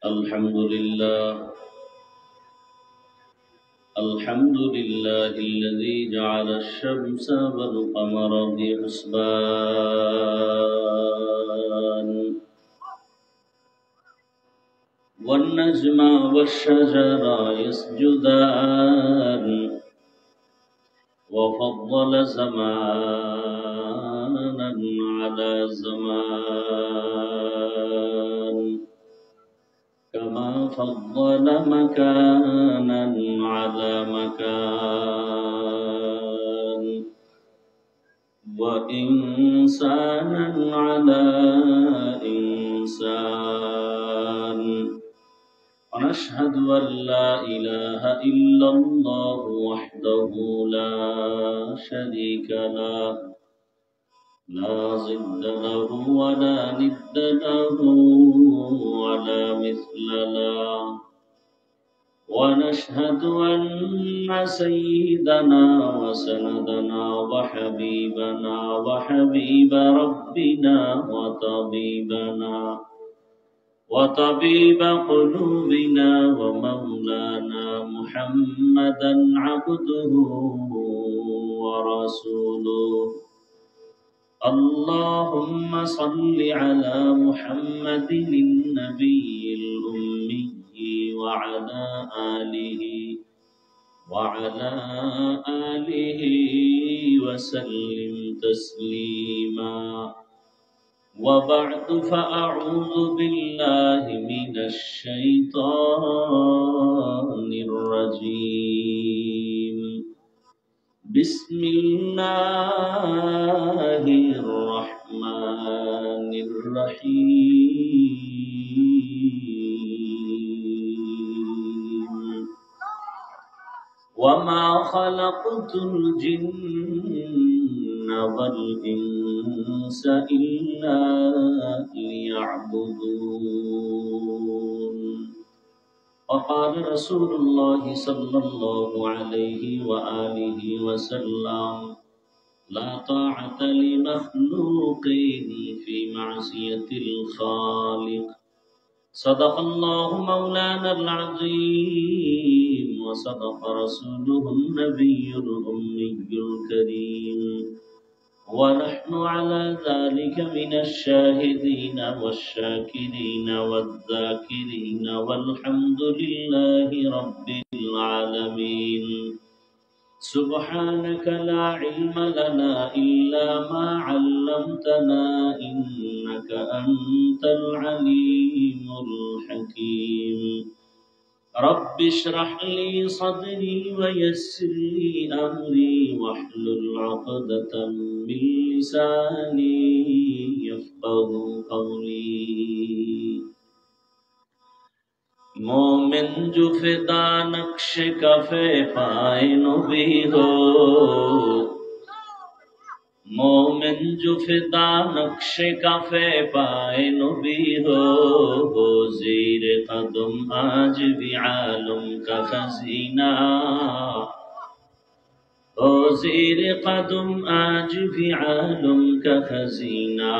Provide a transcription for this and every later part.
الحمد لله الحمد لله الذي جعل الشمس والقمر بحسبان والنجم والشجر يسجدان وفضل زمانا على زمان كما فضل مكانا على مكان وإنسانا على إنسان ونشهد أن لا إله إلا الله وحده لا شريك له لا ضد له ولا ند له ولا مثل له ونشهد أن سيدنا وسندنا وحبيب ربنا وطبيب قلوبنا ومولانا محمدا عبده ورسوله اللهم صل على محمد النبي الأمي وعلى آله وسلم تسليما وبعد فأعوذ بالله من الشيطان الرجيم بسم الله الرحمن الرحيم وما خلقت الجن والإنس إلا ليعبدون وقال رسول الله صلى الله عليه وآله وسلم لا طاعة لمخلوق في معصية الخالق صدق الله مولانا العظيم وصدق رسوله النبي الأمي الكريم ونحن على ذلك من الشاهدين والشاكرين والذاكرين والحمد لله رب العالمين سبحانك لا علم لنا إلا ما علمتنا إنك أنت العليم الحكيم رب اشرح لي صدري ويسر لي أمري واحلل عقدة من لساني يفقه قولي مومن جو فدا نقش کفے پائے نبی ہو مومن جو فدا نقش کفے پائے نبی ہو زیر قدم آج بھی عالم کا خزینہ او زیر قدم آج بھی عالم کا خزینہ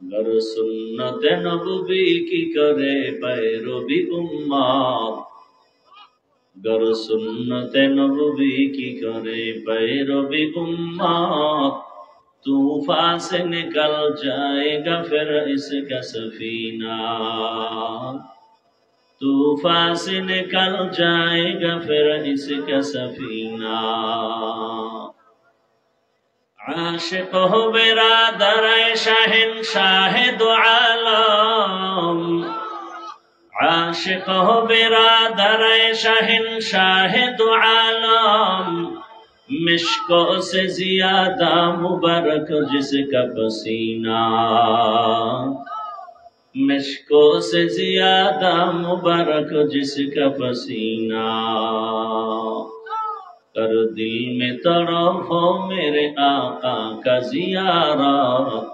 گر سنت نبوی کی کرے پیروی امت گر سنت نبوی کی کرے پیروی امت طوفان سے نکل جائے گا پھر اس کا سفینہ طوفان سے نکل جائے گا پھر اس کا سفینہ عاشق ہو برادر شہنشاہ دو عالم عاشق ہو برادر شہنشاہ دو عالم مشکوں سے زیادہ مبارک جس کا پسینہ مشکوں سے زیادہ مبارک جس کا پسینہ کر دل میں طرف ہو میرے آقا کا زیارت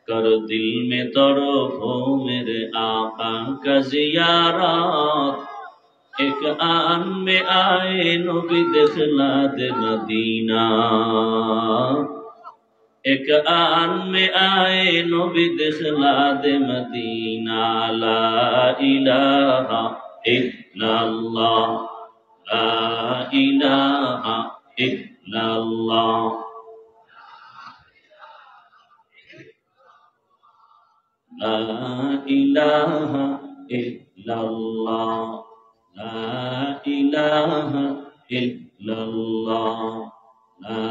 کر دل میں طرف ہو میرے آقا کا زیارت ایک آن میں آئے نبی دخلا دے مدینہ एक आन में आए नबी दिखला दे मदीना ला इलाहा इल्लल्लाह ला इलाहा इल्लल्लाह ला इलाहा इल्लल्लाह ला इलाहा इल्लल्लाह ला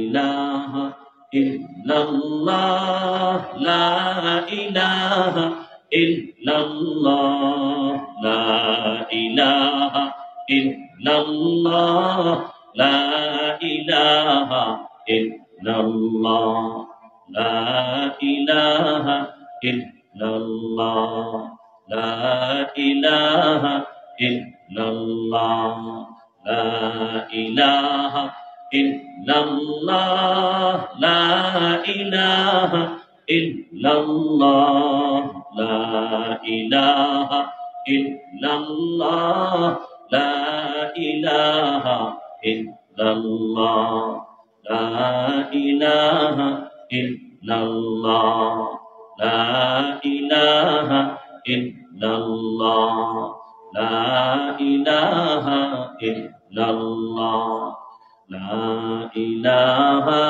इलाहा इल्लल्लाह ला इलाहा इल्लल्लाह ला इलाहा इल्लल्लाह ला इलाहा इल्लल्लाह ला इलाहा इल्लल्लाह ला इलाहा इल्लल्लाह ला इलाहा इल्लल्लाह ला इलाहा इल्लल्लाह ला इलाहा इल्लल्लाह ला इलाहा इल्लल्लाह ला इलाहा इल्लल्लाह ला इलाहा इल्लल्लाह ला इलाहा इल्लल्लाह ला इलाहा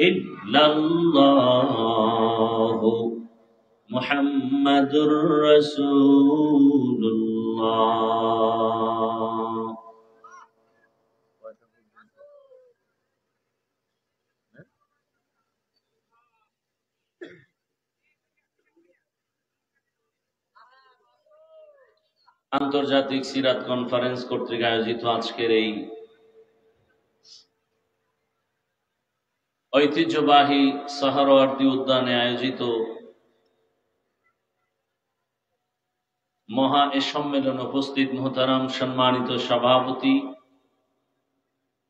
इल्लल्लाह मुहम्मदुर रसूलुल्लाह। আন্তর্জাতিক সিরাত কনফারেন্স কর্তৃক আয়োজিত আজকের এই ঐতিহ্যবাহী সাহারাওয়ার্দী উদ্যানে আয়োজিত মহা এ সম্মেলনে উপস্থিত মুহতারাম সম্মানিত সভাপতি,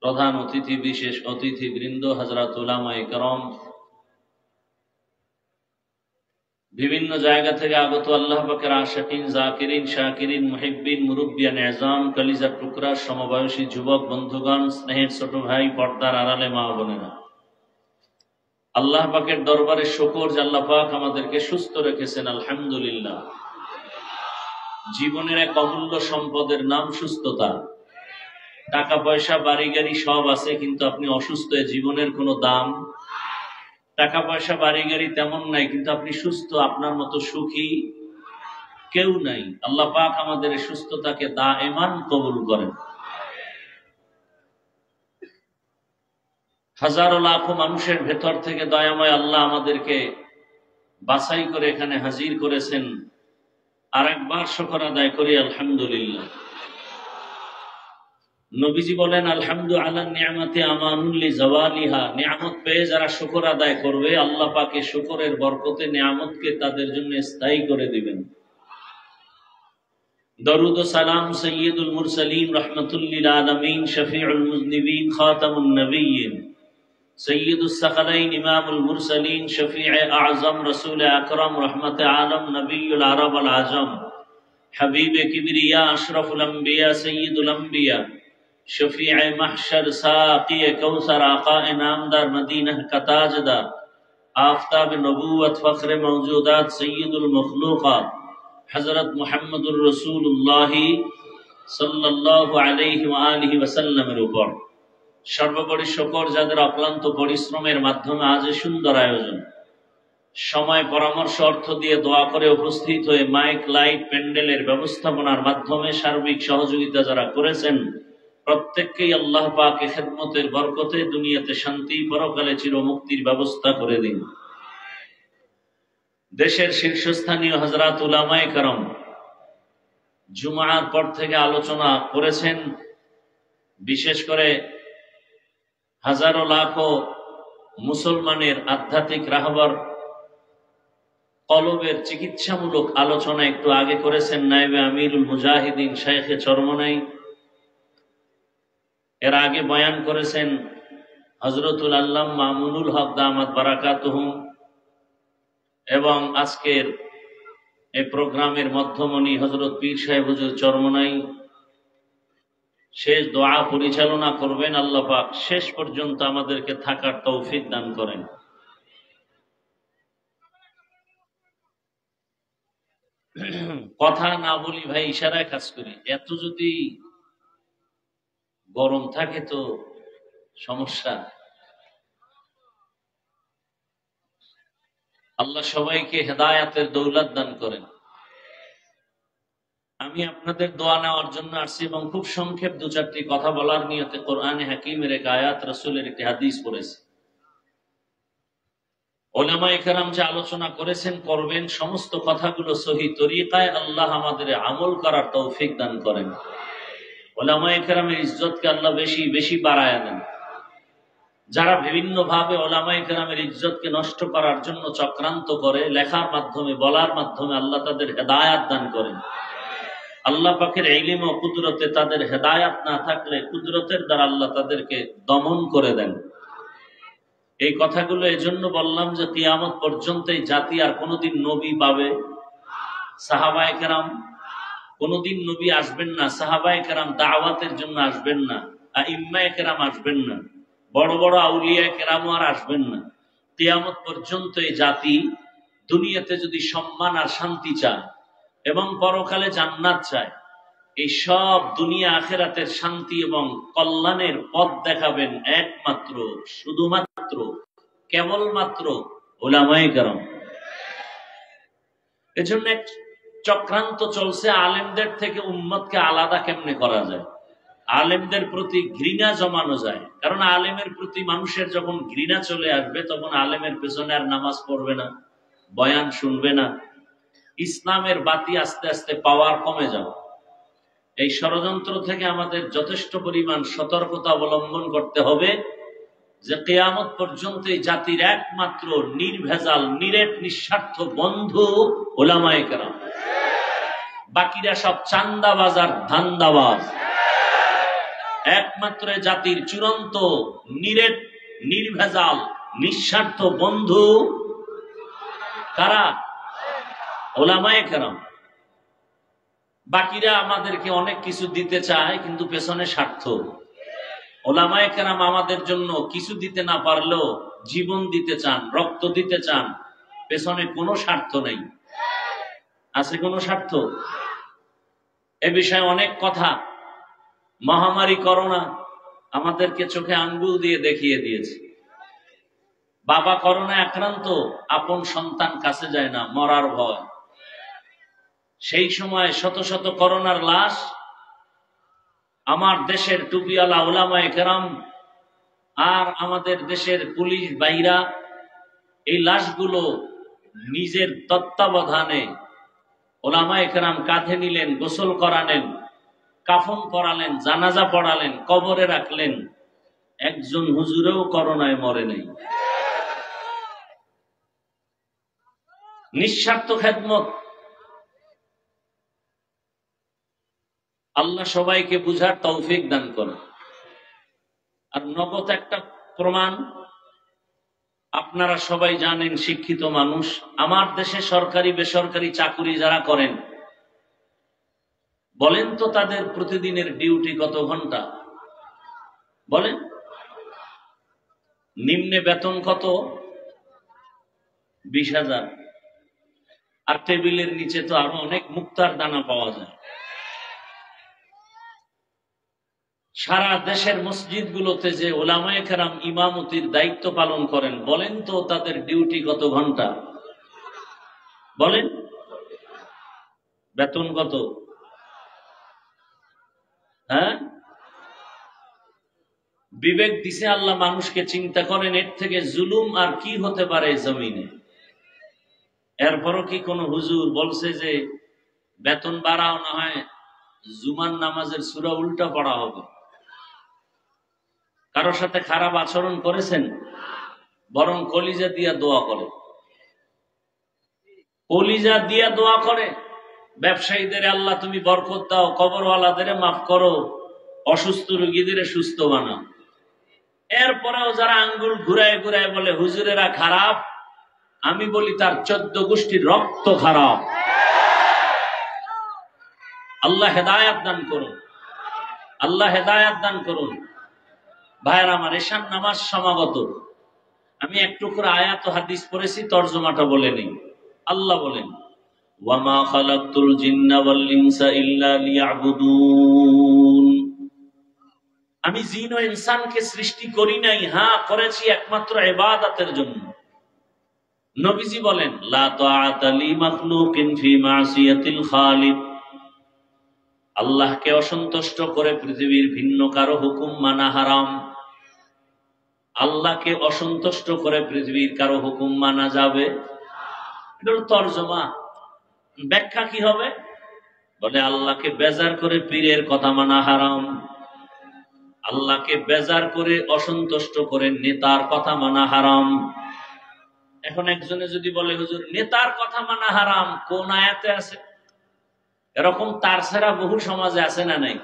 প্রধান অতিথি, বিশেষ অতিথিবৃন্দ, হযরত উলামায়ে কেরাম, বিভিন্ন জায়গা থেকে আগত আল্লাহ পাকের আশিকিন, জাকিরিন, শাকিরিন, মুহিব্বিন, মুরব্বিয়ান এজাম, কলিজার টুকরা, সমবয়সী যুবক বন্ধুগণ, স্নেহের ছোট ভাই, পর্দার আড়ালে মা বোনেরা, আল্লাহ পাকের দরবারে শুকর যে আল্লাহ পাক আমাদেরকে সুস্থ রেখেছেন, আলহামদুলিল্লাহ। জীবনের এক অমূল্য সম্পদের নাম সুস্থতা। টাকা পয়সা বাড়ি গাড়ি সব আছে, কিন্তু আপনি অসুস্থ, জীবনের কোনো দাম। টাকা পয়সা বাড়ি গাড়ি তেমন নাই, কিন্তু আপনি সুস্থ, আপনার মতো সুখী কেউ নাই। আল্লাহ পাক আমাদের সুস্থতাকে দায়েমান কবুল করেন। হাজারো লাখো মানুষের ভেতর থেকে দয়াময় আল্লাহ আমাদেরকে বাছাই করে এখানে হাজির করেছেন। আরেকবার শুকর আদায় করি, আলহামদুলিল্লাহ। নবীজি বলেন, আলহামদু আলা নিয়ামতি আমানুল লিজাওয়ালিহা। নিয়ামত পেয়ে যারা শুকর আদায় করবে, আল্লাহ পাক এই শুকরের বরকতে নিয়ামতকে তাদের জন্য স্থায়ী করে দিবেন। দরুদ ও সালাম সাইয়্যিদুল মুরসালিন রাহমাতুল লিল আলামিন, শফিউল মুযনিবিন, খাতামুন নবিয়্যিন, সৈয়দুস সাকালাইন, ইমামুল মুরসালিন, শফিয়ে আযম, রাসূল আকরাম, রহমতে আলম, নবিয়ুল আরব আল আজম, হাবিবে কিবরিয়া, আশরাফুল আম্বিয়া, সৈয়দুল আম্বিয়া, শফিয়ে মাহশর, সাকিয়ে কৌসর, আকা ইনামদার, মদিনাহ কা তাজদার, আফতাব নবুয়ত, ফখরে মওজুদাত, সৈয়দুল মখলুকাত, হযরত মুহাম্মদুর রাসূলুল্লাহ সাল্লাল্লাহু আলাইহি ওয়া আলিহি ওয়াসাল্লামের উপর সর্বোপরি শুকর যাদের অক্লান্ত পরিশ্রমের মাধ্যমে আজ সুন্দর আয়োজন, সময়, পরামর্শ, অর্থ দিয়ে দোয়া করে উপস্থিত হয়ে মাইক, লাইট, প্যান্ডেলের ব্যবস্থাপনার মাধ্যমে সার্বিক সহযোগিতা যারা করেছেন, প্রত্যেককেই আল্লাহ পাক খেদমতের বরকতে দুনিয়াতে শান্তি, পরকালে চিরমুক্তির ব্যবস্থা করে দিন। দেশের শীর্ষস্থানীয় হযরত উলামায়ে কেরাম জুমার পর থেকে আলোচনা করেছেন। বিশেষ করে হাজারো লাখো মুসলমানের আধ্যাত্মিক রাহবার কলবের চিকিৎসামূলক আলোচনা একটু আগে করেছেন নায়েবে আমিরুল মুজাহিদিন শাইখে চরমনাই। এর আগে বয়ান করেছেন হযরতুল আল্লামা মামুনুল হক দামাত বারাকাতুহুম, এবং আজকের এই প্রোগ্রামের মধ্যমণি হযরত পীর সাহেব হুজুর চরমনাই শেষ দোয়া পরিচালনা করবেন। আল্লাহ পাক শেষ পর্যন্ত আমাদেরকে থাকার তৌফিক দান করেন। কথা না বলি ভাই, ইশারায় কাজ করি। এত যদি গরম থাকে তো সমস্যা। আল্লাহ সবাইকে হেদায়াতের দৌলত দান করেন। আমি আপনাদের দোয়া নেওয়ার জন্য আসছি এবং খুব সংক্ষেপ দু চারটি কথা বলার নিয়তে কোরআনে হাকিমের এক আয়াত, রাসূলের একটি হাদিস পড়েছি। উলামায়ে কেরাম যে আলোচনা করেছেন করবেন, সমস্ত কথাগুলো সহি তরিকায় আল্লাহ আমাদের আমল করার তৌফিক দান করেন। উলামায়ে কেরামের ইজ্জতকে আল্লাহ বেশি বেশি বাড়ায় দেন। যারা বিভিন্ন ভাবে উলামায়ে কেরামের ইজ্জতকে নষ্ট করার জন্য চক্রান্ত করে, লেখার মাধ্যমে বলার মাধ্যমে, আল্লাহ তাদের হেদায়াত দান করেন। আল্লাহ পাকের ইলম ও কুদরতে তাদের হেদায়াত না থাকলে কুদরতের দ্বারা আল্লাহ তাদেরকে দমন করে দেন। এই কথাগুলো এজন্য বললাম যে কিয়ামত পর্যন্ত এই জাতি আর কোনোদিন নবী পাবে? সাহাবায়ে কেরাম কোনোদিন নবী আসবেন না, সাহাবায়ে কেরাম দাওয়াতের জন্য আসবেন না, আইম্মায়ে কেরাম আসবেন না, বড় বড় আউলিয়ায়ে কেরামও আর আসবেন না। কিয়ামত পর্যন্ত এই জাতি দুনিয়াতে যদি সম্মান আর শান্তি চায় এবং পরকালে জান্নাত চায়, এই সব দুনিয়া আখিরাতের শান্তি এবং কল্যাণের পথ দেখাবেন একমাত্র, শুধুমাত্র, কেবলমাত্র উলামায়ে কেরাম। এজন্য এক চক্রান্ত চলছে, আলেমদের থেকে উম্মতকে আলাদা কেমনে করা যায়, আলেমদের প্রতি ঘৃণা জমানো যায়। কারণ আলেমের প্রতি মানুষের যখন ঘৃণা চলে আসবে, তখন আলেমের পেছনে আর নামাজ পড়বে না, বয়ান শুনবে না, ইসলামের বাতি আস্তে আস্তে পাওয়ার কমে যাবে। এই ষড়যন্ত্র থেকে আমাদের যথেষ্ট পরিমাণ সতর্কতা অবলম্বন করতে হবে যে কিয়ামত পর্যন্ত এই জাতির একমাত্র নির্ভেজাল, নিরেট, নিঃস্বার্থ বন্ধু উলামায়ে কেরাম। বাকিরা সব চান্দাবাজ আর ধান্দাবাজ। একমাত্র জাতির চূড়ান্ত নিরেট, নির্ভেজাল, নিঃস্বার্থ বন্ধু কারা? উলামায়ে কেরাম। বাকিরা আমাদেরকে অনেক কিছু দিতে চায়, কিন্তু পেছনে স্বার্থ। উলামায়ে কেরাম আমাদের জন্য কিছু দিতে না পারলেও জীবন দিতে চান, রক্ত দিতে চান, পেছনে কোনো স্বার্থ নেই। আছে কোনো স্বার্থ? এ বিষয়ে অনেক কথা। মহামারী করোনা আমাদেরকে চোখে আঙ্গুল দিয়ে দেখিয়ে দিয়েছে। বাবা করোনা আক্রান্ত, আপন সন্তান কাছে যায় না, মরার ভয়। সেই সময় শত শত করোনার লাশ আমার দেশের টুপিওয়ালা উলামায়ে কেরাম আর আমাদের দেশের পুলিশ ভাইরা এই লাশগুলো নিজের তত্ত্বাবধানে উলামায়ে কেরাম কাঁধে নিলেন, গোসল করালেন, কাফন পরালেন, জানাজা পড়ালেন, কবরে রাখলেন। একজন হুজুরেও করোনায় মরে নেই। নিঃস্বার্থ খেদমত। আল্লাহ সবাইকে বুঝার তৌফিক দান করেন। আর নগদ একটা প্রমাণ, আপনারা সবাই জানেন, শিক্ষিত মানুষ, আমার দেশে সরকারি বেসরকারি চাকুরি যারা করেন, বলেন তো তাদের প্রতিদিনের ডিউটি কত ঘন্টা? বলেন। নিম্নে বেতন কত? 20,000। আর টেবিলের নিচে তো আরো অনেক মুক্তার দানা পাওয়া যায়। সারা দেশের মসজিদগুলোতে যে উলামায়ে কেরাম ইমামতির দায়িত্ব পালন করেন, বলেন তো তাদের ডিউটি কত ঘন্টা? বলেন। বেতন কত? হ্যাঁ, বিবেক দিছে আল্লাহ মানুষকে, চিন্তা করেন এর থেকে জুলুম আর কি হতে পারে জমিনে। এরপরও কি কোন হুজুর বলছে যে বেতন বাড়াও, না হয় জুমার নামাজের সূরা উল্টা পড়া হবে? কারোর সাথে খারাপ আচরণ করেছেন? বরং কলিজা দিয়া দোয়া করে, কলিজা দিয়া দোয়া করে। ব্যবসায়ীদের আল্লাহ তুমি বরকত দাও, কবরওয়ালাদের মাফ করো, অসুস্থ রোগীদের সুস্থ বানাও। এরপরেও যারা আঙ্গুল ঘুরায় ঘুরায় বলে হুজুরেরা খারাপ, আমি বলি তার 14 গোষ্ঠীর রক্ত খারাপ। আল্লাহ হেদায়াত দান করুন, আল্লাহ হেদায়াত দান করুন। ভাইয়ের আমার, এশার নামাজ সমাগত। আমি একটু করে আয়াত হাদিস পড়েছি, তর্জমাটা বলে নেই। আল্লাহ বলেন, ওয়ামা খালাকতুল জিন্না ওয়াল ইনসা ইল্লা লিয়াবুদুন। আমি জিন ও ইনসানকে সৃষ্টি করি নাই, হ্যাঁ করেছি একমাত্র ইবাদতের জন্য। নবীজি বলেন, লা তাআতা লি মাখলুকিন ফি মাসিয়াতিল খালিক। আল্লাহকে অসন্তুষ্ট করে পৃথিবীর ভিন্ন কারো হুকুম মানা হারাম। আল্লাহকে অসন্তুষ্ট করে পৃথিবীর কারো হুকুম মানা যাবে? এটা হলো তরজমা। ব্যাখ্যা কি হবে? বলে আল্লাহকে বেজার করে পীরের কথা মানা হারাম, আল্লাহকে বেজার করে অসন্তুষ্ট করে নেতার কথা মানা হারাম। এখন একজনে যদি বলে হুজুর নেতার কথা মানা হারাম, কোন আয়াতে আছে? এরকম তার ছাড়া বহু সমাজে আছে না নাই?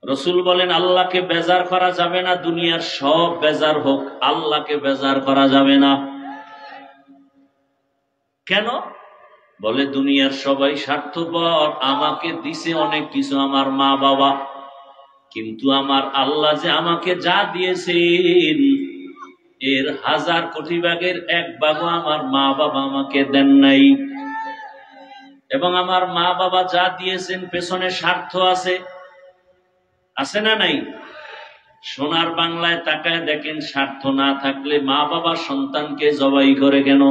রসুল বলেন আল্লাহকে বেজার করা যাবে না, দুনিয়ার সব বেজার হোক, আল্লাহকে বেজার করা যাবে না। কেন? বলে দুনিয়ার সবাই স্বার্থপর, আমাকে দিছে অনেক কিছু আমার মা বাবা, কিন্তু আমার আল্লাহ যে আমাকে যা দিয়েছেন এর 1000 কোটি ভাগের 1 ভাগও আমার মা বাবা আমাকে দেন নাই। এবং আমার মা বাবা যা দিয়েছেন পেছনে স্বার্থ আছে, আছে না নাই? সোনার বাংলায় তাকায় দেখেন, স্বার্থ না থাকলে মা বাবা সন্তানকে জবাই করে কেন?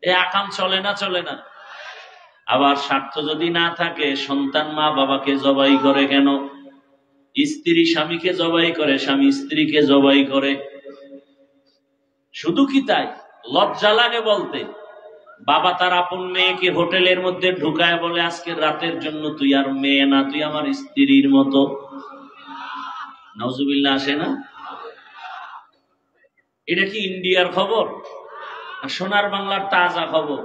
এ আকাম চলে না? চলে না? আবার স্বার্থ যদি না থাকে, সন্তান মা বাবাকে জবাই করে কেন? স্ত্রী স্বামীকে জবাই করে, স্বামী স্ত্রীকে জবাই করে। শুধু কি তাই? লজ্জা লাগে বলতে। বাবা তার আপন মেয়েকে হোটেলের মধ্যে ঢুকায় বলে, আজকের রাতের জন্য তুই আর মেয়ে না, তুই আমার স্ত্রীর মতো। নাউজুবিল্লাহ, আসে না? এটা কি ইন্ডিয়ার খবর? সোনার বাংলার তাজা খবর।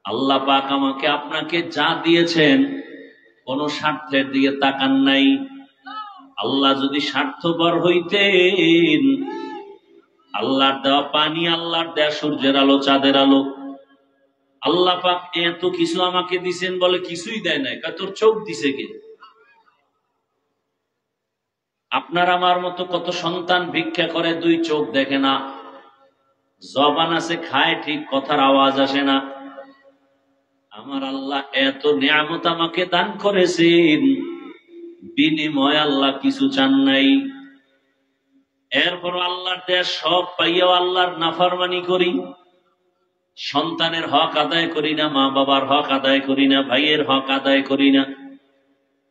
আল্লাহ পাক আমাকে আপনাকে যা দিয়েছেন কোন স্বার্থের দিকে তাকান নাই। আল্লাহ যদি স্বার্থপর হইতেন, আল্লাহর দেওয়া পানি, আল্লাহর দেওয়া সূর্যের আলো, চাঁদের আলো, আল্লাহ পাক এত কিছু আমাকে দিছেন, বলে কিছুই দেয় নাই। তোর চোখ দিছে কে? আপনার আমার মতো কত সন্তান ভিক্ষা করে, 2 চোখ দেখে না, জবান আছে খায় ঠিক, কথার আওয়াজ আসে না। আমার আল্লাহ এত নিয়ামত আমাকে দান করেছেন, বিনিময় আল্লাহ কিছু চান নাই। এরপর আল্লাহর দেয়া সব পাইয়াও আল্লাহর নাফরমানি করি, সন্তানের হক আদায় করি না, মা বাবার হক আদায় করি না, ভাইয়ের হক আদায় করি না,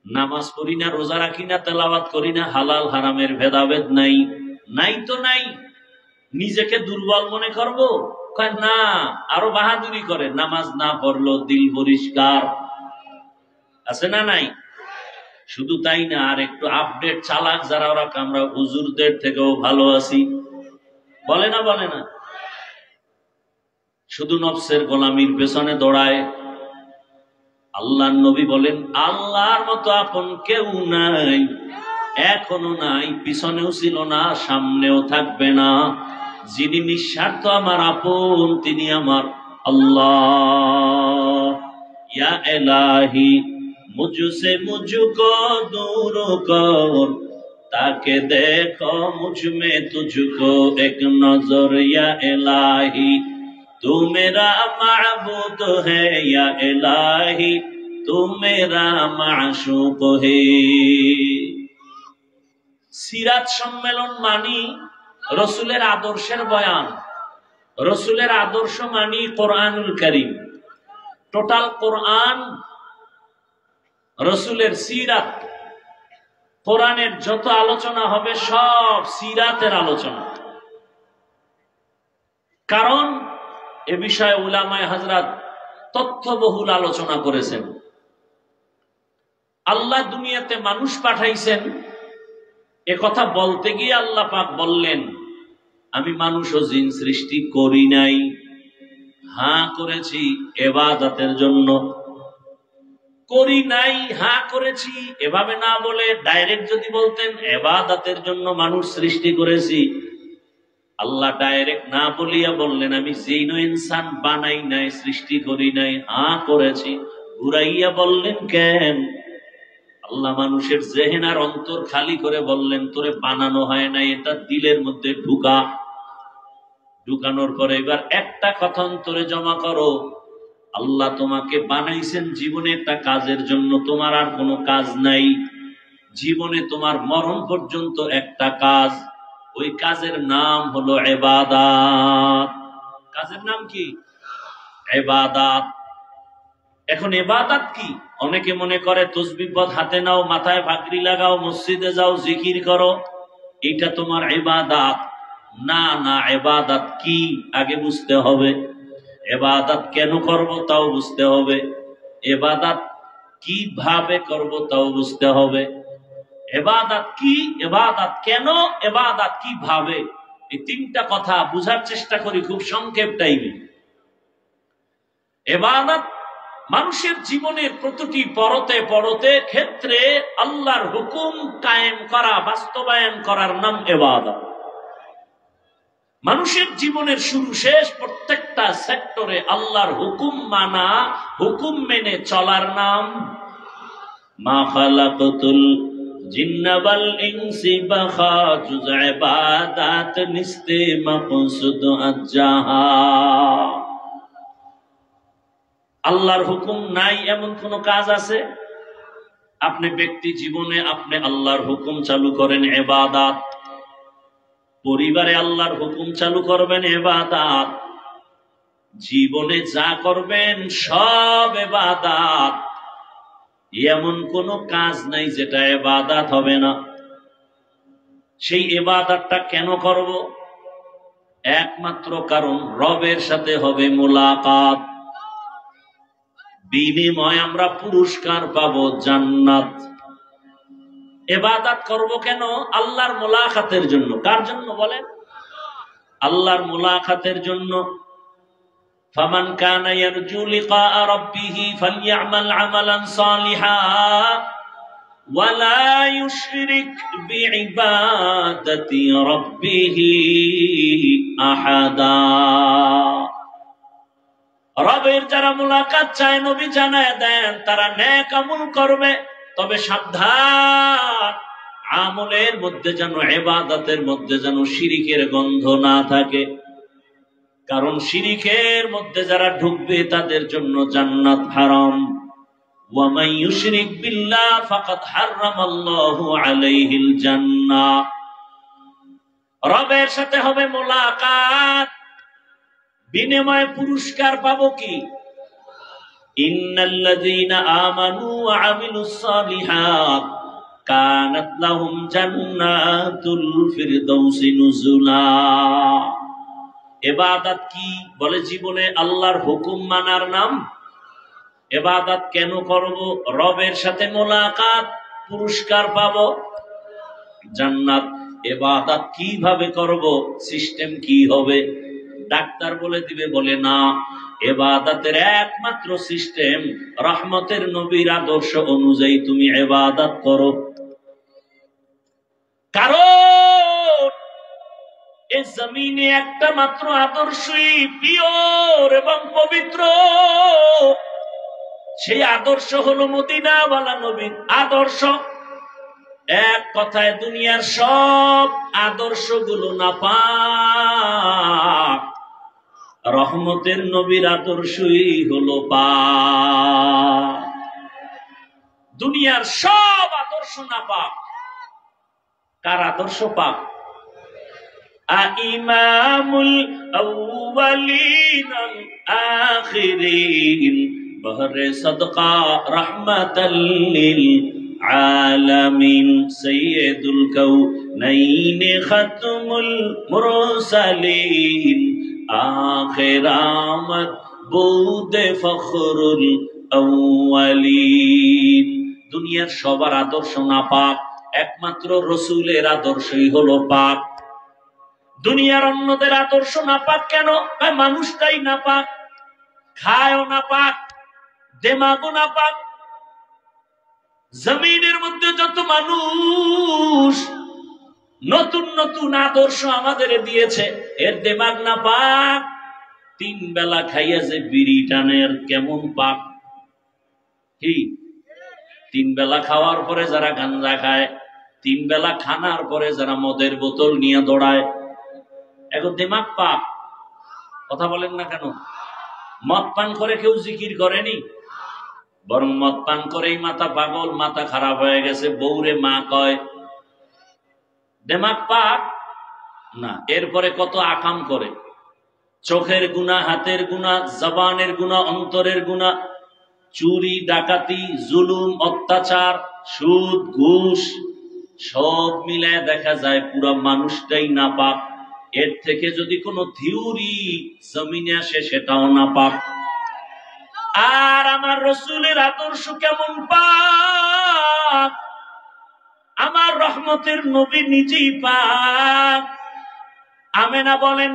নামাজ পড়ি না, রোজা রাখি না, তেলাওয়াত করি না, হালাল হারামের ভেদাভেদ নাই। নাই তো নাই। নিজেকে দুর্বল মনে করবো? না, আরো বাহাদুরি করে। নামাজ না পড়লো দিল পরিষ্কার, আছে না নাই? শুধু তাই না, আর একটু আপডেট চালাক যারা, ওরা আমরা হুজুরদের থেকেও ভালো আছি, বলে না? বলে না? শুধু নফসের গোলামির পেছনে দৌড়ায়। আল্লাহর নবী বলেন, আল্লাহর মতো আপন কেউ নাই, এখনো নাই, পিছনেও ছিল না, সামনেও থাকবে না। যিনি নিঃস্বার্থ আমার আপন, তিনি আমার আল্লাহ। ইয়া ইলাহি মুঝসে মুঝকো দূর কর, তাকে দেখো মুঝ মে তুঝকো এক নজর। ইয়া ইলাহি तू मेरा माबूद है, या इलाही तू मेरा माशूक है। সিরাত সম্মেলন মানি রসুলের আদর্শের বয়ান, রসুলের আদর্শ মানি কোরআনুল কারীম। টোটাল কোরআন রসুলের সিরাত। কোরআনের যত আলোচনা হবে সব সিরাতের আলোচনা। কারণ এ বিষয়ে উলামায়ে হযরত তথ্যবহুল আলোচনা করেছেন। আল্লাহ দুনিয়াতে মানুষ পাঠাইছেন, এ কথা বলতে গিয়ে আল্লাহ পাক বললেন, আমি মানুষ ও জিন সৃষ্টি করি নাই, হ্যাঁ করেছি ইবাদতের জন্য। করি নাই, হ্যাঁ করেছি, এভাবে না বলে ডাইরেক্ট যদি বলতেন ইবাদতের জন্য মানুষ সৃষ্টি করেছি, আল্লাহ ডাইরেক্ট না বলিয়া বললেন, আমি জিন ও ইনসান বানাই নাই, সৃষ্টি করি নাই, হ্যাঁ করেছি। ঘুরাইয়া বললেন কেন? আল্লাহ মানুষের জেহেন আর অন্তর খালি করে বললেন, তোরে বানানো হয় নাই, এটা দিলের মধ্যে ঢুকা। ঢুকানোর পরে এবার একটা কথা অন্তরে জমা করো, আল্লাহ তোমাকে বানাইছেন জীবনে একটা কাজের জন্য, তোমার আর কোনো কাজ নাই। জীবনে তোমার মরণ পর্যন্ত একটা কাজ, ওই কাজের নাম হলো ইবাদত। কাজের নাম কি? ইবাদত। এখন ইবাদত কি? অনেকে মনে করে তসবিহ হাতে নাও, মাথায় পাগড়ি লাগাও, মসজিদে যাও, জিকির করো, এটা তোমার ইবাদত। না না, ইবাদত কি আগে বুঝতে হবে। ইবাদত কেন করব তাও বুঝতে হবে। ইবাদত কিভাবে করব তাও বুঝতে হবে। ইবাদত কি, ইবাদত কেন, ইবাদত কিভাবে, এই তিনটা কথা বুঝার চেষ্টা করি খুব সংক্ষেপ টাইমে। ইবাদত মানুষের জীবনের প্রতিটি পরতে পরতে ক্ষেত্রে আল্লাহর হুকুম কায়েম করা, বাস্তবায়ন করার নাম ইবাদত। মানুষের জীবনের শুরু শেষ প্রত্যেকটা সেক্টরে আল্লাহর হুকুম মানা, হুকুম মেনে চলার নাম। মা খালাকাতুল জিন্না ওয়াল ইনসি বাখা জুজ ইবাদাত নিস্তে মাকসুদ আজ্জাহা। আল্লাহর হুকুম নাই এমন কোন কাজ আছে? আপনি ব্যক্তি জীবনে আপনি আল্লাহর হুকুম চালু করেন ইবাদত, পরিবারে আল্লাহর হুকুম চালু করবেন ইবাদত, জীবনে যা করবেন সব ইবাদত। এমন কোন কাজ নাই যেটা ইবাদত হবে না। সেই ইবাদতটা কেন করব? একমাত্র কারণ রবের সাথে হবে মুলাকাত, বিনিময় আমরা পুরস্কার পাবো জান্নাত। ইবাদত করব কেন? আল্লাহর মুলাকাতের জন্য। কার জন্য বলেন? আল্লাহর মুলাকাতের জন্য। ফামান কানা ইয়ারজু লিকা রাব্বিহি ফালইআমাল আমালান সালিহা ওয়া লা ইউশরিক বিইবাদাতি রাব্বিহি আহাদা। রবের যারা মুলাকাত চায় নবী জানায় দেন তারা নেক আমল করবে, তবে সাবধান, আমলের মধ্যে যেন, ইবাদতের মধ্যে যেন শিরিকের গন্ধ না থাকে। কারণ শিরিকের মধ্যে যারা ঢুকবে তাদের জন্য জান্নাত হারাম। ওয়া মান ইউশরিক বিল্লাহ ফাকাদ হারামাল্লাহু আলাইহিল জান্নাহ। রবের সাথে হবে মুলাকাত, বিনিময়ে পুরস্কার পাবো কি? ইন্নাল্লাযীনা আমানু ওয়া আমিলুস সালিহাত কানাত লাহুম জান্নাতুল ফিরদাউসি নুজুলা। ইবাদত কি? বলে জীবনে আল্লাহর হুকুম মানার নাম। ইবাদত কেন করব? রবের সাথে মুলাকাত, পুরস্কার পাবো জান্নাত। ইবাদত কিভাবে করব? সিস্টেম কি হবে? ডাক্তার বলে দিবে? বলে না, ইবাদতের একমাত্র সিস্টেম রহমতের নবীর আদর্শ অনুযায়ী তুমি ইবাদত করো। কারণ এই জমিনে একটা মাত্র আদর্শই পিওর এবং পবিত্র, সেই আদর্শ হলো মদিনাওয়ালা নবীর আদর্শ। এক কথায় দুনিয়ার সব আদর্শগুলো নাপাক, রহমতের নবীর আদর্শই হলো পাক। দুনিয়ার সব আদর্শ নাপাক, কার আদর্শ পাক? ইমামুল আউয়ালিন আল আখিরিন বহরে সদকা রাহমাতাল লিল আলামিন সাইয়্যিদুল কাউনাইন খাতমুল মুরসালিন আখিরামত বুদে ফখরুল আউয়ালিন। দুনিয়ার সবার আদর্শ নাপাক, একমাত্র রাসূলের আদর্শই হলো পাক। দুনিয়ার অন্যদের আদর্শ নাপাক কেন? মানুষটাই নাপাক, খায়ও নাপাক, দেমাগও নাপাক। জমিনের মধ্যে যত মানুষ নতুন নতুন আদর্শ আমাদের দিয়েছে, এর দেমাগ নাপাক। 3 বেলা খাইয়া যে বিড়ি টানের কেমন পাক! কি 3 বেলা খাওয়ার পরে যারা গাঞ্জা খায়, 3 বেলা খানার পরে যারা মদের বোতল নিয়ে দৌড়ায়, এখন দেমাগ পাক। কথা বলেন না কেন? মদ পান করে কেউ জিকির করেনি, বরং মদ পান করেই মাথা পাগল, মাথা খারাপ হয়ে গেছে, বউরে মা কয়, দেমাগ পাক না। এরপরে কত আকাম করে, চোখের গুনাহ, হাতের গুনাহ, জবানের গুনাহ, অন্তরের গুনাহ, চুরি, ডাকাতি, জুলুম, অত্যাচার, সুদ, ঘুষ, সব মিলায় দেখা যায় পুরো মানুষটাই নাপাক। এর থেকে যদি কোনো থিওরি জমিনে আসে সেটাও নাপাক। আর আমার রসুলের আদর্শ কেমন পাক, আমার রহমতের নবী নিজেই পাক। আমেনা বলেন,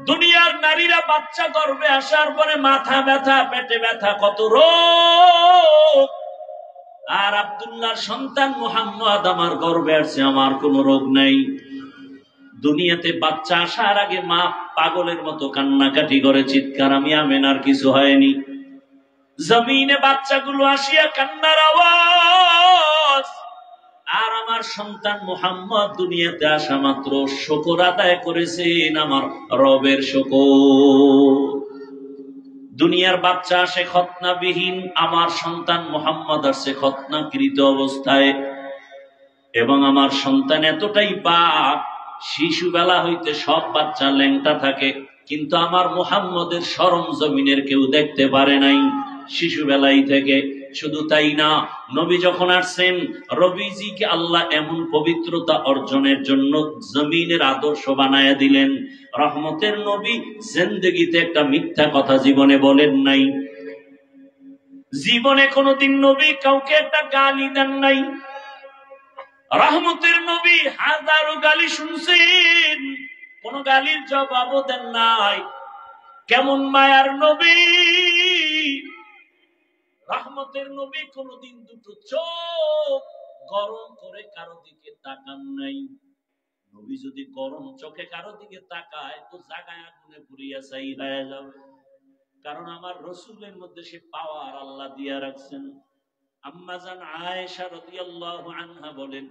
দুনিয়ার নারীরা বাচ্চা গর্ভে আসার পরে মাথা ব্যথা, পেটে ব্যথা, কত রোগ। আর আব্দুল্লাহর সন্তান মুহাম্মদ আমার গর্ভে আসছে, আমার কোনো রোগ নাই। দুনিয়াতে বাচ্চা আসার আগে মা পাগলের মতো কান্নাকাটি করে চিৎকার, আমি আমেনার কিছু হয়নি। জমিনে বাচ্চাগুলো আসিয়া কান্নার আওয়াজ। আর আমার সন্তান মুহাম্মদ দুনিয়াতে আসা মাত্র শুকর আদায় করেছেন আমার রবের শুকর। দুনিয়ার বাচ্চা আসে খতনাবিহীন, আমার সন্তান মুহাম্মদ আসছে খতনাকৃত অবস্থায়। এবং আমার সন্তান এতটাই পাক, শিশুবেলা হইতে সব বাচ্চা ল্যাংটা থাকে, কিন্তু আমার মুহাম্মদের শরম জমিনের কেউ দেখতে পারে নাই শিশুবেলাই থেকে। শুধু তাই না, নবী যখন আসছেন, রবিজিকে আল্লাহ এমন পবিত্রতা অর্জনের জন্য জমিনের আদর্শ বানায়া দিলেন। রহমতের নবী জিন্দেগিতে একটা মিথ্যা কথা জীবনে বলেন নাই। জীবনে কোনোদিন নবী কাউকে একটা গালি দেন নাই। রহমতের নবী হাজারো গালি শুনছেন, কোন গালির জবাবও দেন নাই। কেমন মায়ার নবী! রহমতের নবী কোনদিন দুটো চোখ গরম করে কারো দিকে তাকান নাই। নবী যদি গরম চোখে কারো দিকে তাকায় তো জাগায় আগুনে পুড়িয়া ছাই হয়ে যাবে। কারণ আমার রসুলের মধ্যে সে পাওয়ার আল্লাহ দিয়া রাখছেন। আম্মা জান আয়েশা রাদিয়াল্লাহু আনহা বলেন,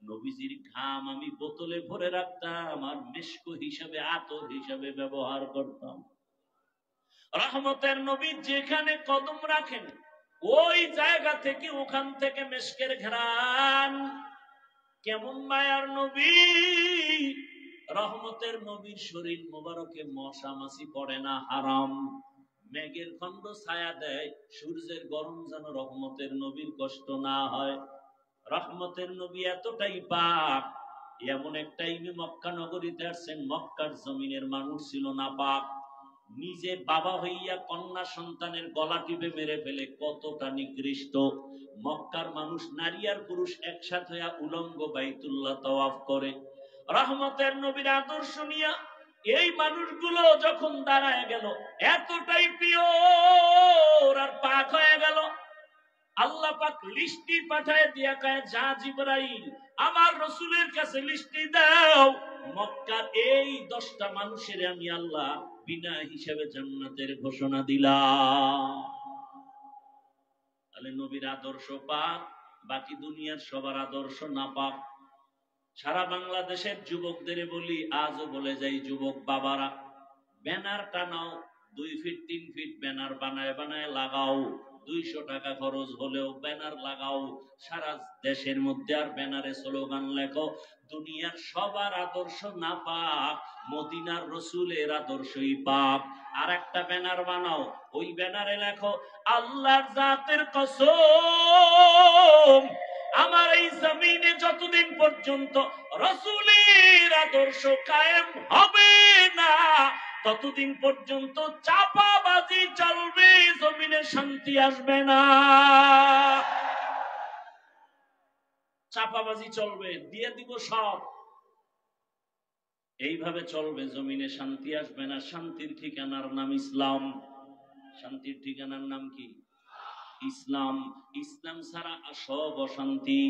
নবীজির ঘাম আমি বোতলে ভরে রাখতাম আর মিশক হিসাবে, আতর হিসাবে ব্যবহার করতাম। রহমতের নবী যেখানে কদম রাখেন ওই জায়গা থেকে, ওখান থেকে মিশকের ঘ্রাণ। কেমন মায়ার নবী! রহমতের নবীর শরীর মোবারকে মশা মাছি পড়ে না, হারাম। মেঘের খন্ড ছায়া দেয়, সূর্যের গরম যেন রহমতের নবীর কষ্ট না হয়। রহমতের নবী এতটাই পাক, এমন এক টাইমে মক্কা নগরীতে আসছেন, মক্কার জমিনের মানুষ ছিল না পাক। নিজে বাবা হইয়া কন্যা সন্তানের গলা টিপে মেরে ফেলে, কতটা নিকৃষ্ট। মক্কার মানুষ নারী আর পুরুষ একসাথে হইয়া উলঙ্গ বাইতুল্লাহ তাওয়াফ করে। রহমতের নবীর আদর্শ নিয়া এই মানুষগুলো যখন দাঁড়ায় গেল, এতটাই পিওর আর পাক হয়ে গেল, আল্লাহ পাক লিস্টি পাঠায় দিয়া কয়, যা জিবরাইল আমার রসুলের কাছে লিস্টি দাও, মক্কার এই 10টা মানুষের আমি আল্লাহ বিনা হিসাবে জান্নাতের ঘোষণা দিলাম। তাহলে নবীর আদর্শ পাক, বাকি দুনিয়ার সবার আদর্শ না পাক। সারা বাংলাদেশের যুবকদের বলি, আজও বলে যাই, যুবক বাবারা, ব্যানার টানাও, 2 ফিট 3 ফিট ব্যানার বানায় বানায় লাগাও। 200 টাকা খরচ হলেও ব্যানার লাগাও, সারা দেশের মধ্যে। আর ব্যানারে স্লোগান লেখো, দুনিয়ার সবার আদর্শ না পাক, মদিনার রসুলের আদর্শই পাক। আর একটা ব্যানার বানাও, ওই ব্যানারে লেখো, আল্লাহর জাতের কসম, আমার এই জমিনে যতদিন পর্যন্ত রসুলের আদর্শ কায়েম হবে না, ততদিন পর্যন্ত চাপাবাজি চলবে, জমিনে শান্তি আসবে না। চাপাবাজি চলবে, দিয়ে দিব সব, এইভাবে চলবে, জমিনে শান্তি আসবে না। শান্তির ঠিকানার নাম ইসলাম। শান্তির ঠিকানার নাম কি? ইসলাম। ইসলাম ছাড়া সব অশান্তি।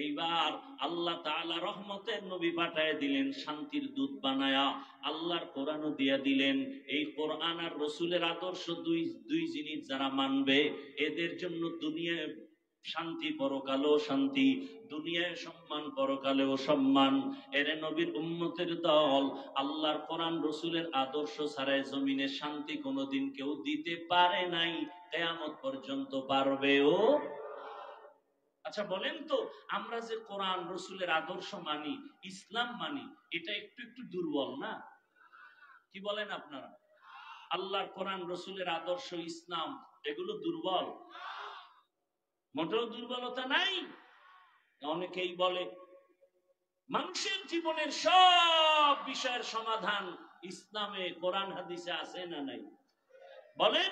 এইবার আল্লাহ তাআলা রহমতের নবী পাঠায় দিলেন, শান্তির দূত বানায়া। আল্লাহর কোরআনও দিয়া দিলেন। এই কোরআন আর রসুলের আদর্শ দুই জিনিস যারা মানবে, এদের জন্য দুনিয়ায় শান্তি পরকালেও শান্তি, দুনিয়ায় সম্মান পরকালেও সম্মান। এরে নবীর উম্মতের দল, আল্লাহর কোরআন রসুলের আদর্শ ছাড়াই জমিনে শান্তি কোনোদিন কেউ দিতে পারে নাই, কিয়ামত পর্যন্ত পারবেও। আচ্ছা বলেন তো, আমরা যে কোরআন রসুলের আদর্শ মানি, ইসলাম মানি, এটা একটু একটু দুর্বল না? কি বলেন আপনারা? আল্লাহর কোরআন রসুলের আদর্শ ইসলাম এগুলো দুর্বল? মোটেও দুর্বলতা নাই। অনেকেই বলে মানুষের জীবনের সব বিষয়ের সমাধান ইসলামে কোরআন হাদিসে আছে না নাই? বলেন।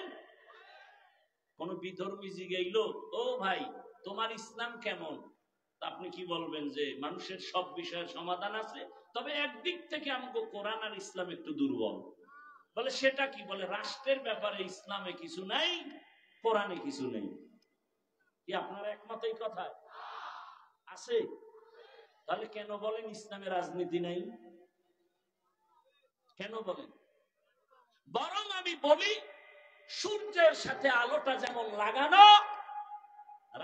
কোন বিধর্মী জিগাইল, ও ভাই তোমার ইসলাম কেমন? আপনি কি বলবেন? যে মানুষের সব বিষয়ের সমাধান আছে, তবে একদিক থেকে আমাকে কোরআন আর ইসলাম একটু দুর্বল। বলে সেটা কি? বলে রাষ্ট্রের ব্যাপারে ইসলামে কিছু নাই, কোরআনে কিছু নেই। কি আপনার একমত এই কথা? আছে? তাহলে কেন বলেন ইসলামে রাজনীতি নাই? কেন বলেন? বরং আমি বলি সূর্যের সাথে আলোটা যেমন লাগানো,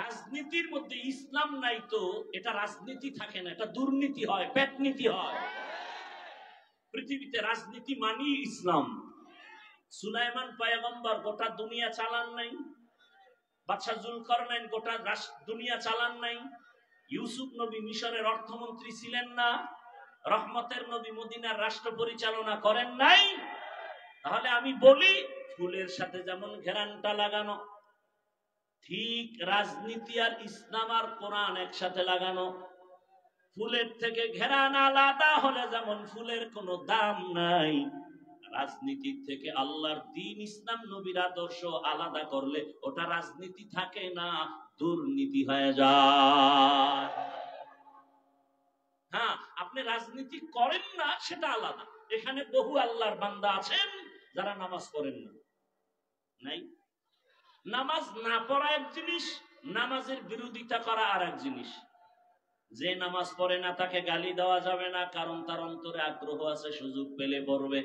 রাজনীতির মধ্যে ইসলাম নাই তো এটা রাজনীতি থাকে না, এটা দুর্নীতি হয়, পেটনীতি হয়। পৃথিবীতে রাজনীতি মানি ইসলাম। সুলাইমান পয়গম্বর গোটা দুনিয়া চালান নাই, বাদশা জুলকারনাইন গোটা দুনিয়া চালান নাই, ইউসুফ নবী মিশরের অর্থমন্ত্রী ছিলেন না, রহমতের নবী মদিনার রাষ্ট্র পরিচালনা করেন নাই। তাহলে আমি বলি ফুলের সাথে যেমন ঘেরানটা লাগানো, ঠিক রাজনীতি আর ইসলাম আর কোরআন একসাথে লাগানো। ফুলের থেকে ঘেরান আলাদা হলে যেমন ফুলের কোনো দাম নাই, রাজনীতির থেকে আল্লাহর দ্বীন ইসলাম নবীর আদর্শ আলাদা করলে ওটা রাজনীতি থাকে না, দুর্নীতি হয়ে যায়। হ্যাঁ, আপনি রাজনীতি করেন না সেটা আলাদা। এখানে বহু আল্লাহর বান্দা আছেন যারা নামাজ পড়েন না, নাই? নামাজ না পড়া এক জিনিস, নামাজের বিরোধিতা করা আর এক জিনিস। যে নামাজ পড়ে না তাকে গালি দেওয়া যাবে না, কারণ তার অন্তরে আগ্রহ আছে, সুযোগ পেলে পড়বে।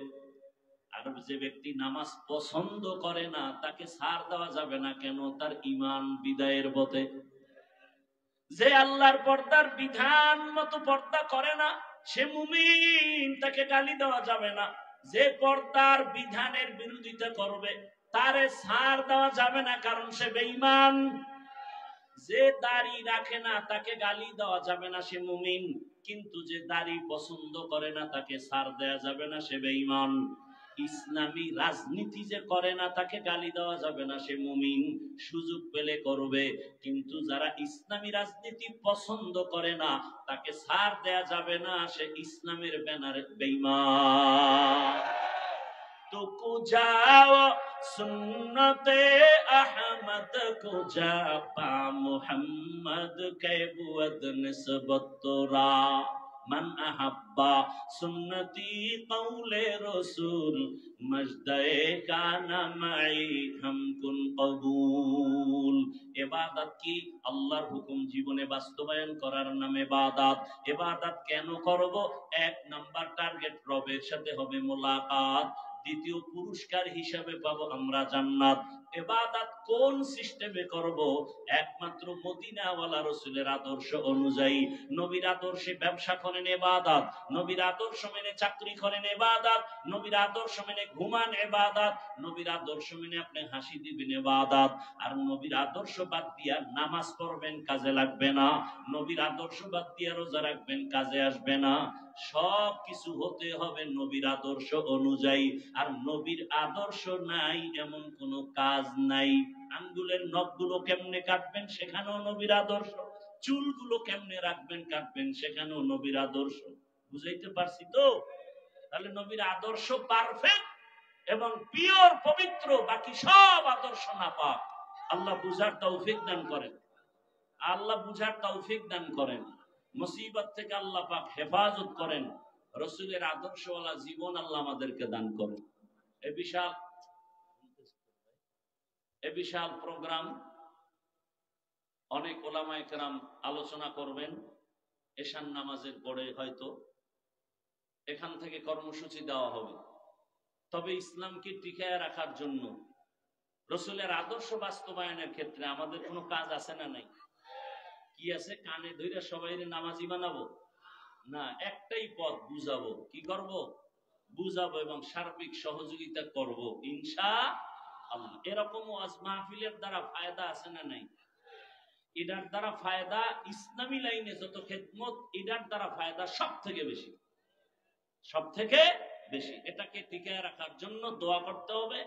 আর যে ব্যক্তি নামাজ পছন্দ করে না তাকে ছাড় দেওয়া যাবে না, কেন? তার ঈমান বিদায়ের পথে। যে আল্লাহর পর্দার বিধান মতো পর্দা করে না সে মুমিন, তাকে গালি দেওয়া যাবে না। যে পর্দার বিধানের বিরোধিতা করবে তারে ছাড় দেওয়া যাবে না, কারণ সে বেঈমান। যে দাড়ি রাখে না তাকে গালি দেওয়া যাবে না, সে মুমিন। কিন্তু যে দাড়ি পছন্দ করে না তাকে ছাড় দেওয়া যাবে না, সে বেঈমান। ইসলামী রাজনীতি যে করে না তাকে গালি দেওয়া যাবে না, সে মুমিন। সুযোগ পেলে করবে। কিন্তু যারা ইসলামী রাজনীতি পছন্দ করে না তাকে ছাড় দেওয়া যাবে না, সে ইসলামের ব্যানারে বেঈমান। তো কুজাও সুন্নতে আহমদ কুজা পা মুহাম্মদ কে বুয়দ নিসবত তোরা মান আহাব্বা সুন্নতি কওলে রসুল মজদায়ে কানা মাই হামকুন কবুল। ইবাদত কি? আল্লাহর হুকুম জীবনে বাস্তবায়ন করার নাম ইবাদত। ইবাদত কেন করব? এক নাম্বার টার্গেট রবের সাথে হবে মোলাকাত, দ্বিতীয় পুরস্কার হিসাবে পাবো আমরা জান্নাত। ইবাদত কোন সিস্টেমে করব? একমাত্র মদিনাওয়ালা রাসূলের আদর্শ অনুযায়ী। নবীর আদর্শে ব্যবসা করেন ইবাদত, নবীর আদর্শ মেনে চাকরি করেন ইবাদত, নবীর আদর্শ মেনে ঘুমান ইবাদত, নবীর আদর্শ মেনে আপনি হাসি দিবেন ইবাদত। আর নবীর আদর্শ বাদ দিয়া নামাজ পড়বেন, কাজে লাগবে না। নবীর আদর্শ বাদ দিয়া রোজা রাখবেন, কাজে আসবে না। সব কিছু হতে হবে নবীর আদর্শ অনুযায়ী। আর নবীর আদর্শ নাই এমন কোন কাজ নাই। আঙ্গুলের নখগুলো কেমনে কাটবেন সেখানেও নবীর আদর্শ, চুলগুলো কেমনে রাখবেন কাটবেন সেখানেও নবীর আদর্শ। বুঝাইতে পারছি তো? তাহলে নবীর আদর্শ পারফেক্ট এবং পিওর পবিত্র, বাকি সব আদর্শ নাপাক। আল্লাহ বুঝার তৌফিক দান করেন, আল্লাহ বুঝার তৌফিক দান করেন। মুসিবত থেকে আল্লাহ পাক হেফাজত করেন। রাসূলের আদর্শওয়ালা জীবন আল্লাহ আমাদেরকে দান করেন। এ বিশাল প্রোগ্রাম, অনেক ওলামায়ে কেরাম আলোচনা করবেন এশার নামাজের পরে, হয়তো এখান থেকে কর্মসূচি দেওয়া হবে। তবে ইসলামকে টিকায় রাখার জন্য, রাসূলের আদর্শ বাস্তবায়নের ক্ষেত্রে আমাদের কোনো কাজ আছে না নাই? কি আছে কানে ধইরা সবাইরে নামাজি বানাবো না, একটাই পথ, বুঝাবো। কি করব? বুঝাবো এবং সার্বিক সহযোগিতা করব ইনশাআল্লাহ। এরকম ওয়াজ মাহফিলের দ্বারা ফায়দা আছে না নাই? এটার দ্বারা ফায়দা, ইসলামী লাইনে যত খেদমত, এটার দ্বারা ফায়দা সব থেকে বেশি, সব থেকে বেশি। এটাকে টিকায় রাখার জন্য দোয়া করতে হবে,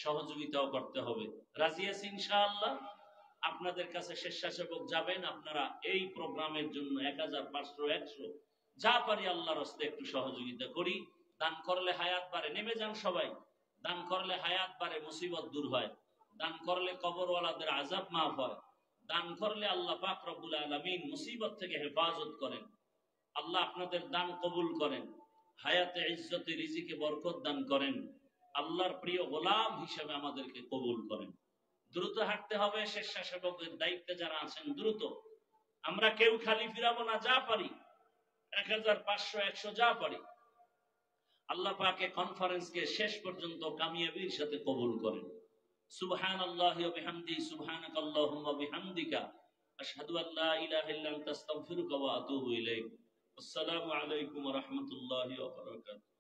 সহযোগিতাও করতে হবে। রাজি আছি ইনশাআল্লাহ? আপনাদের কাছে স্বেচ্ছাসেবক যাবেন, আপনারা এই প্রোগ্রামের জন্য 1000, 500, 100 যা পারি আল্লাহর হস্তে একটু সহযোগিতা করি। দান করলে হায়াত বাড়ে, নেমে যান সবাই। দান করলে হায়াত বাড়ে, মুসিবত দূর হয়। দান করলে কবরওয়ালাদের আযাব মাফ হয়। দান করলে আল্লাহ পাক রব্বুল আলামিন মুসিবত থেকে হেফাজত করেন। আল্লাহ আপনাদের দান কবুল করেন, হায়াতে ইজ্জতে রিজিকে বরকত দান করেন। আল্লাহর প্রিয় গোলাম হিসেবে আমাদেরকে কবুল করেন। দ্রুত হাঁটতে হবে, স্বেচ্ছাসেবকের দায়িত্বে যারা আছেন দ্রুত। আমরা কেউ খালি ফিরাবো না, যা পারি 1000, 500, 100 যা পারি। আল্লাহ পাকে কনফারেন্সকে শেষ পর্যন্ত কামিয়াবির সাথে কবুল করেন। সুবহানাল্লাহি ওয়া বিহামদিহি, সুবহানাকাল্লাহুম্মা ওয়া বিহামদিকা, আশহাদু আল্লা ইলাহা ইল্লা আনতা, আস্তাগফিরুকা ওয়া আতুবু ইলাইক। আসসালামু আলাইকুম ওয়া রাহমাতুল্লাহি ওয়া বারাকাতুহু।